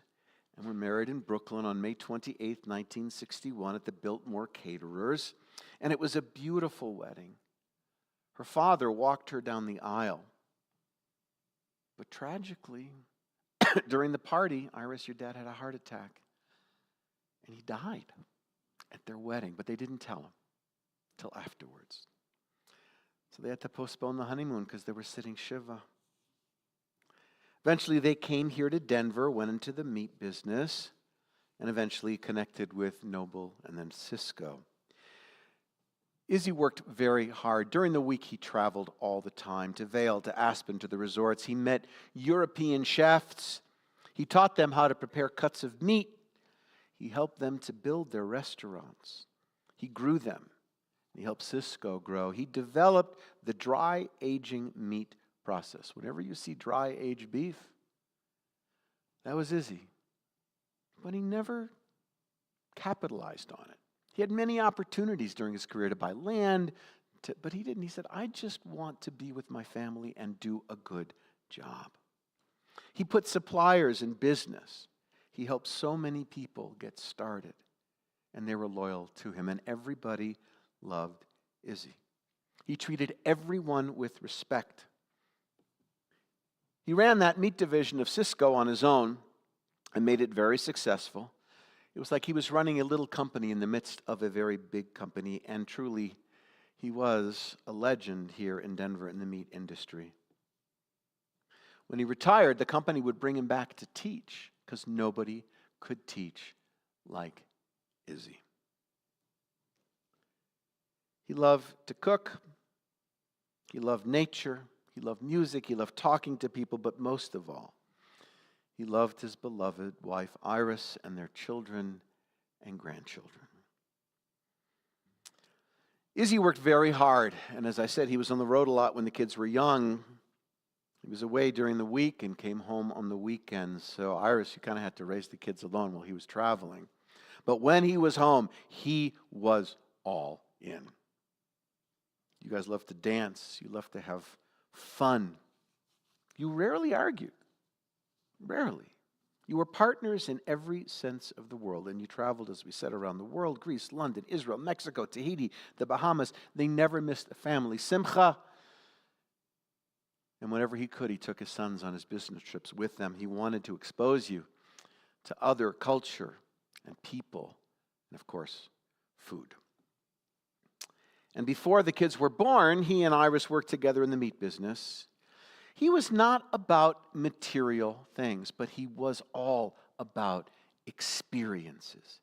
and were married in Brooklyn on May 28, 1961 at the Biltmore Caterers. And it was a beautiful wedding. Her father walked her down the aisle. But tragically, during the party, Iris, your dad had a heart attack. And he died at their wedding, but they didn't tell him till afterwards. So they had to postpone the honeymoon because they were sitting Shiva. Eventually, they came here to Denver, went into the meat business, and eventually connected with Noble and then Cisco. Izzy worked very hard. During the week, he traveled all the time to Vail, to Aspen, to the resorts. He met European chefs. He taught them how to prepare cuts of meat. He helped them to build their restaurants. He grew them. He helped Cisco grow. He developed the dry aging meat process. Whenever you see dry aged beef, that was Izzy. But he never capitalized on it. He had many opportunities during his career to buy land, but he didn't. He said, I just want to be with my family and do a good job. He put suppliers in business. He helped so many people get started, and they were loyal to him, and everybody loved Izzy. He treated everyone with respect. He ran that meat division of Cisco on his own and made it very successful. It was like he was running a little company in the midst of a very big company, and truly, he was a legend here in Denver in the meat industry. When he retired, the company would bring him back to teach because nobody could teach like Izzy. He loved to cook. He loved nature. He loved music. He loved talking to people, but most of all, he loved his beloved wife, Iris, and their children and grandchildren. Izzy worked very hard, and as I said, he was on the road a lot when the kids were young. He was away during the week and came home on the weekends, so Iris, you kind of had to raise the kids alone while he was traveling. But when he was home, he was all in. You guys love to dance. You love to have fun. You rarely argued. Rarely. You were partners in every sense of the world, and you traveled, as we said, around the world: Greece, London, Israel, Mexico, Tahiti, the Bahamas. They never missed a family simcha. And whenever he could, he took his sons on his business trips with them. He wanted to expose you to other culture and people, and of course, food. And before the kids were born, he and Iris worked together in the meat business. He was not about material things, but he was all about experiences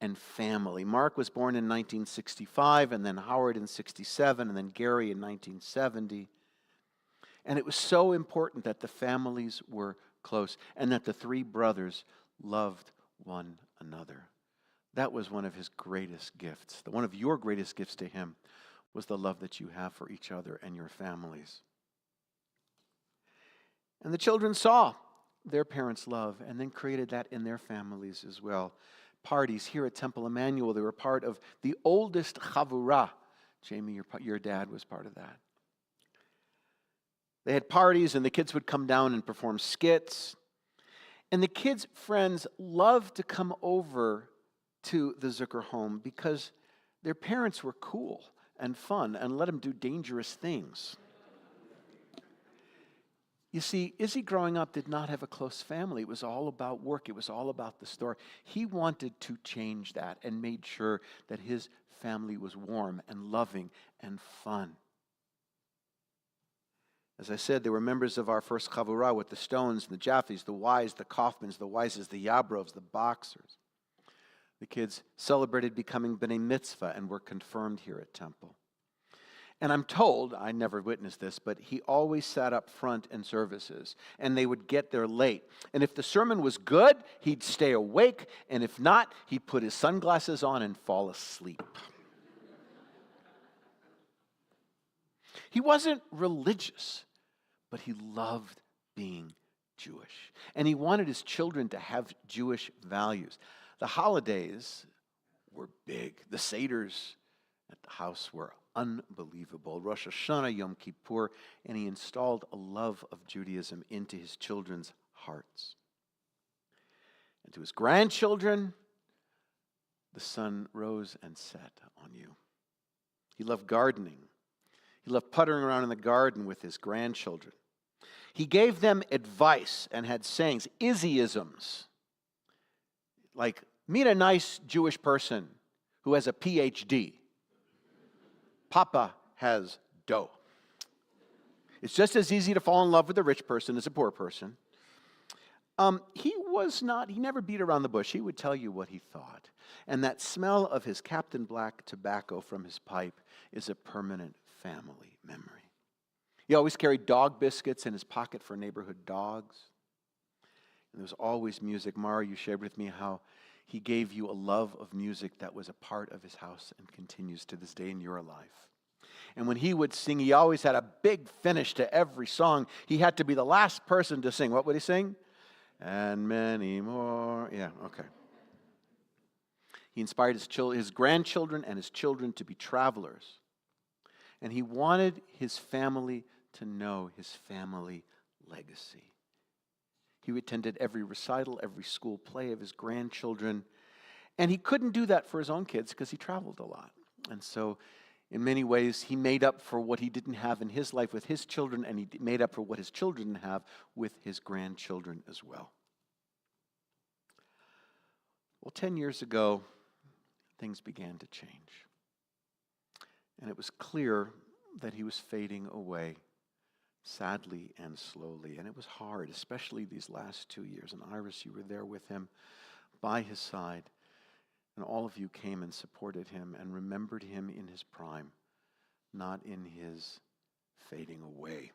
and family. Mark was born in 1965, and then Howard in 1967, and then Gary in 1970. And it was so important that the families were close and that the three brothers loved one another. That was one of his greatest gifts. One of your greatest gifts to him was the love that you have for each other and your families. And the children saw their parents' love and then created that in their families as well. Parties here at Temple Emanuel, they were part of the oldest chavurah. Jamie, your dad was part of that. They had parties, and the kids would come down and perform skits. And the kids' friends loved to come over to the Zucker home because their parents were cool and fun and let them do dangerous things. You see, Izzy growing up did not have a close family. It was all about work. It was all about the store. He wanted to change that and made sure that his family was warm and loving and fun. As I said, they were members of our first chavurah with the Stones, the Jaffes, the Wise, the Kaufmans, the Wises, the Yabrovs, the Boxers. The kids celebrated becoming B'nai Mitzvah and were confirmed here at Temple. And I'm told, I never witnessed this, but he always sat up front in services, and they would get there late. And if the sermon was good, he'd stay awake, and if not, he'd put his sunglasses on and fall asleep. He wasn't religious, but he loved being Jewish. And he wanted his children to have Jewish values. The holidays were big. The Seders at the house were unbelievable. Rosh Hashanah, Yom Kippur, and he installed a love of Judaism into his children's hearts. And to his grandchildren, the sun rose and set on you. He loved gardening. He loved puttering around in the garden with his grandchildren. He gave them advice and had sayings, Izzyisms, like, meet a nice Jewish person who has a PhD. Papa has dough. It's just as easy to fall in love with a rich person as a poor person. He never beat around the bush. He would tell you what he thought. And that smell of his Captain Black tobacco from his pipe is a permanent family memory. He always carried dog biscuits in his pocket for neighborhood dogs. And there was always music. Mara, you shared with me how he gave you a love of music that was a part of his house and continues to this day in your life. And when he would sing, he always had a big finish to every song. He had to be the last person to sing. What would he sing? And many more. Yeah, okay. He inspired his grandchildren and his children to be travelers. And he wanted his family to know his family legacy. He attended every recital, every school play of his grandchildren. And he couldn't do that for his own kids because he traveled a lot. And so in many ways, he made up for what he didn't have in his life with his children, and he made up for what his children didn't have with his grandchildren as well. Well, 10 years ago, things began to change. And it was clear that he was fading away, sadly and slowly. And it was hard, especially these last 2 years. And Iris, you were there with him, by his side. And all of you came and supported him and remembered him in his prime, not in his fading away.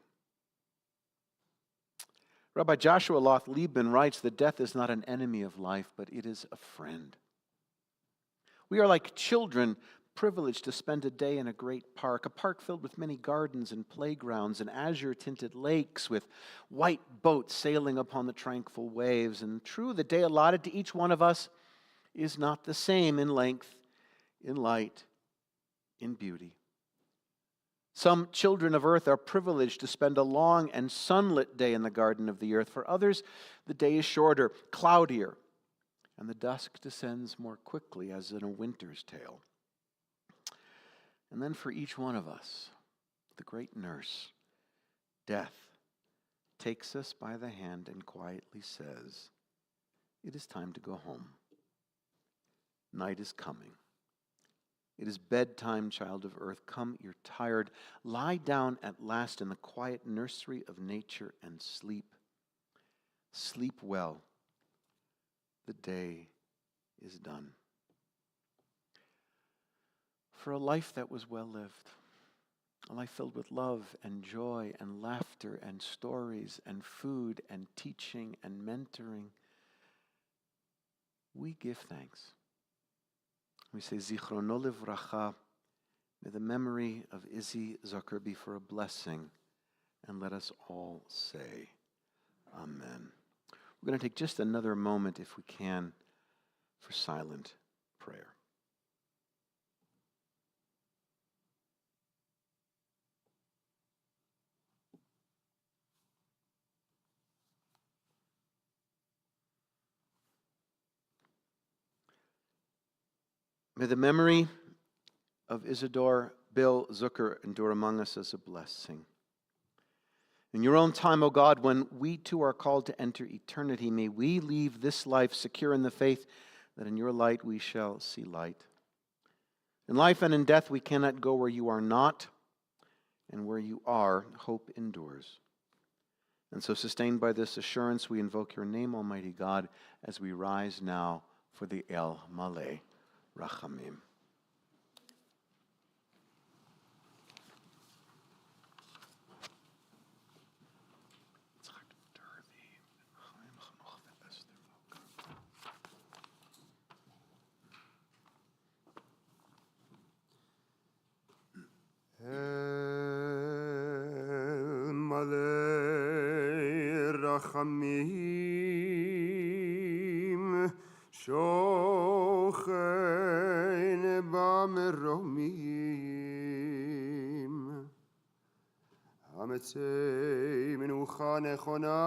Rabbi Joshua Loth Liebman writes that death is not an enemy of life, but it is a friend. We are like children privileged to spend a day in a great park, a park filled with many gardens and playgrounds and azure-tinted lakes with white boats sailing upon the tranquil waves. And true, the day allotted to each one of us is not the same in length, in light, in beauty. Some children of earth are privileged to spend a long and sunlit day in the garden of the earth. For others, the day is shorter, cloudier, and the dusk descends more quickly, as in a winter's tale. And then for each one of us, the great nurse, death, takes us by the hand and quietly says, "It is time to go home. Night is coming. It is bedtime, child of earth. Come, you're tired. Lie down at last in the quiet nursery of nature and sleep. Sleep well. The day is done." For a life that was well lived, a life filled with love and joy and laughter and stories and food and teaching and mentoring, we give thanks. We say, Zichrono Livracha, may the memory of Izzy Zucker be for a blessing, and let us all say, Amen. We're going to take just another moment, if we can, for silent prayer. May the memory of Isadore, Bill Zucker endure among us as a blessing. In your own time, O God, when we too are called to enter eternity, may we leave this life secure in the faith that in your light we shall see light. In life and in death we cannot go where you are not, and where you are, hope endures. And so, sustained by this assurance, we invoke your name, Almighty God, as we rise now for the El Maleh Rachamim. El Maleh Rachamim Shochein B'meromim Hametzei Menucha Nechona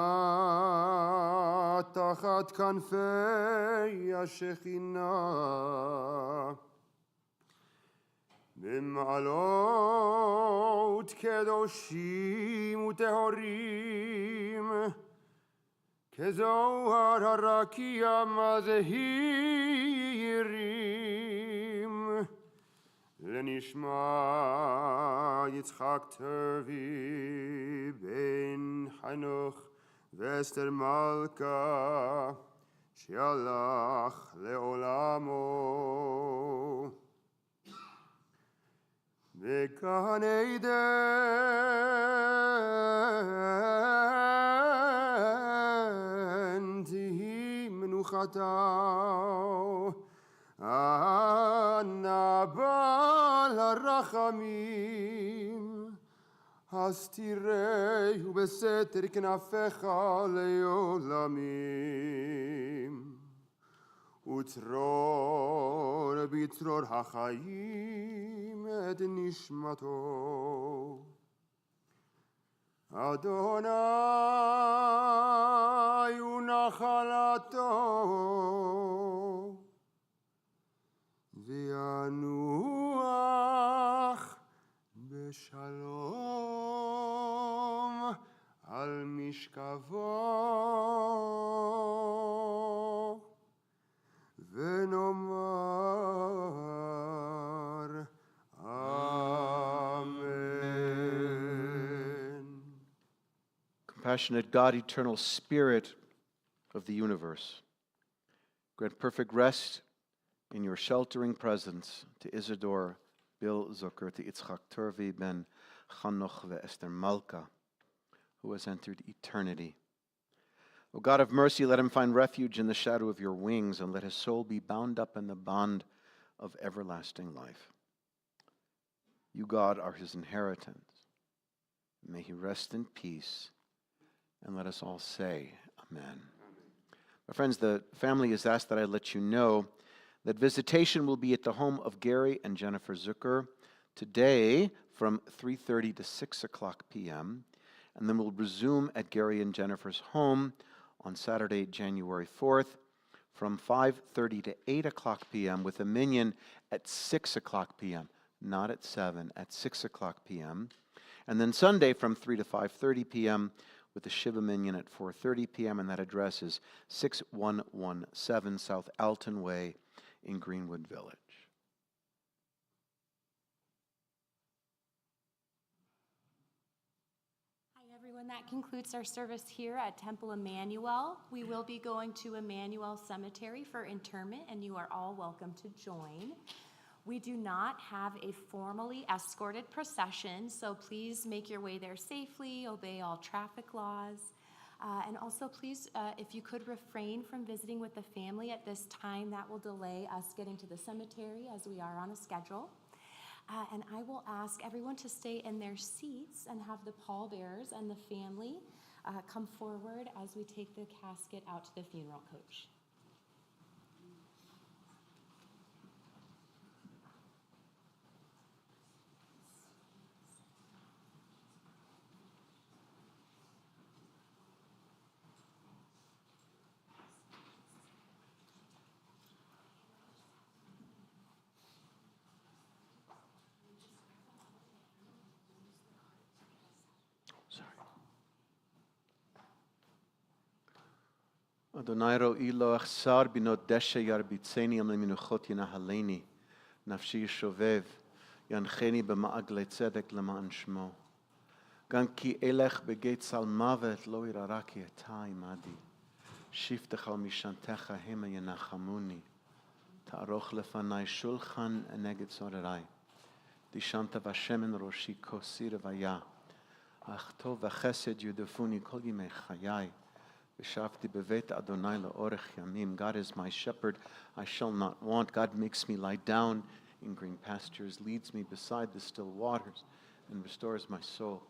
Tachat Kanfei HaShechina במעלות קדושים וטהורים כזוהר הרקיע מזהירים לנשמע יצחק טרבי בן חנוך ואסתר מלכה שהלך לעולמו. וגן עדן תהי מנוחתו, אנא בעל הרחמים, אז תיראהו בסתר כנפיך לעולמים, וצרור בצרור החיים את נשמתו. אדוני הוא נחלתו, וינוח בשלום על משכבו, ונאמר Amen. Compassionate God, eternal Spirit of the universe, grant perfect rest in your sheltering presence to Isadore, Bill Zucker, to Yitzchak Turvi ben Chanoch Esther Malka, who has entered eternity. O God of mercy, let him find refuge in the shadow of your wings, and let his soul be bound up in the bond of everlasting life. You, God, are his inheritance. May he rest in peace, and let us all say, Amen. My friends, the family has asked that I let you know that visitation will be at the home of Gary and Jennifer Zucker today from 3:30 to 6 o'clock p.m., and then we'll resume at Gary and Jennifer's home on Saturday, January 4th, from 5:30 to 8 o'clock p.m. with a minyan at 6 o'clock p.m., not at 7, at 6 o'clock p.m. And then Sunday from 3 to 5:30 p.m. with the Shiva minyan at 4:30 p.m., and that address is 6117 South Alton Way in Greenwood Village. Everyone, that concludes our service here at Temple Emanuel. We will be going to Emanuel Cemetery for interment, and you are all welcome to join. We do not have a formally escorted procession, so please make your way there safely, obey all traffic laws. And also, please, if you could refrain from visiting with the family at this time, that will delay us getting to the cemetery as we are on a schedule. And I will ask everyone to stay in their seats and have the pallbearers and the family come forward as we take the casket out to the funeral coach. Adonai ro'i lo achsar binot deshe yarbitzeni am leminuchot yinahaleni, nafshi yishovev, yancheni b'ma'agle tzedek lema'an shmo. Gan ki elech begeit sal mavet lo iraraki etai madi, shiftecha mishantecha hema yenachamuni, ta'aroch lefanai shulchan eneged sorerai, dishanta vashemen roshi kosir vaya, achtov v'chesed yudefuni kol yimei chayai, God is my shepherd, I shall not want. God makes me lie down in green pastures, leads me beside the still waters, and restores my soul.